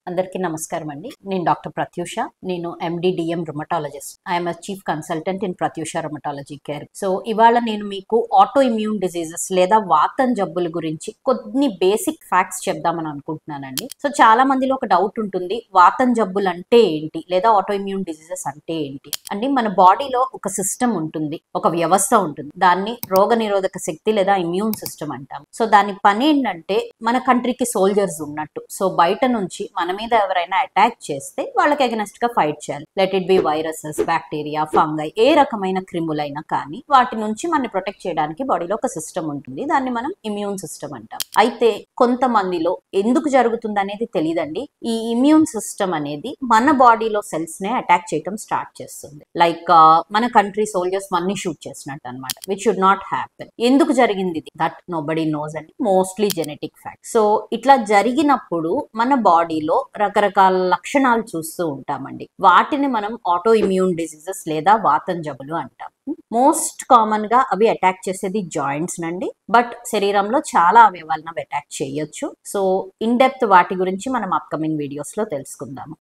అందరికీ నమస్కారం అండి. నేను డాక్టర్ ప్రత్యూష. నేను MD DM rheumatologist. I'm chief consultant in Pratyusha rheumatology care. So ఇవాళ నేను మీకు ఆటో ఇమ్యూన్ డిసీజెస్ లేదా వాతం జబ్బుల గురించి కొన్ని బేసిక్ ఫ్యాక్ట్స్ చెప్దామని అనుకుంటున్నానండి. సో చాలా మందిలో ఒక డౌట్ ఉంటుంది, వాతం జబ్బులు అంటే ఏంటి లేదా ఆటో ఇమ్యూన్ డిసీజెస్ అంటే ఏంటి అండి. మన బాడీలో ఒక సిస్టమ్ ఉంటుంది, ఒక వ్యవస్థ ఉంటుంది. దాన్ని రోగ నిరోధక శక్తి లేదా ఇమ్యూన్ సిస్టమ్ అంటాం. సో దాని పని ఏంటంటే మన కంట్రీకి సోల్జర్స్ ఉన్నట్టు. సో బయట నుంచి మన మీద ఎవరైనా అటాక్ చేస్తే వాళ్ళకి అగెనెస్ట్ గా ఫైట్ చేయాలి. Let it be viruses, bacteria, fungi, ఏ రకమైన క్రిములైనా కానీ వాటి నుంచి మనని ప్రొటెక్ట్ చేయడానికి బాడీలో ఒక సిస్టమ్ ఉంటుంది. దాన్ని మనం ఇమ్యూన్ సిస్టమ్ అంటాం. అయితే కొంతమందిలో ఎందుకు జరుగుతుంది అనేది తెలియదండి. ఈ ఇమ్యూన్ సిస్టమ్ అనేది మన బాడీలో సెల్స్ నే అటాక్ చేయడం స్టార్ట్ చేస్తుంది. లైక్ మన కంట్రీ సోల్జర్స్ మన్ని షూట్ చేసినట్టు అనమాట, విచ్ షుడ్ నాట్ హ్యాపెన్. ఎందుకు జరిగింది దట్ నోబడీ నోస్ అండి. Mostly genetic fact. సో ఇట్లా జరిగినప్పుడు మన బాడీలో రకరకాల లక్షణాలు చూస్తూ ఉంటామండి. వాటిని మనం ఆటో ఇమ్యూన్ డిసీజెస్ లేదా వాతం జబ్బులు అంటాం. మోస్ట్ కామన్ గా అవి అటాక్ చేసేది జాయింట్స్ నండి. బట్ శరీరంలో చాలా అవయవాలను అవి అటాక్ చేయొచ్చు. సో ఇన్ డెప్త్ వాటి గురించి మనం అప్కమింగ్ వీడియోస్ లో తెలుసుకుందాము.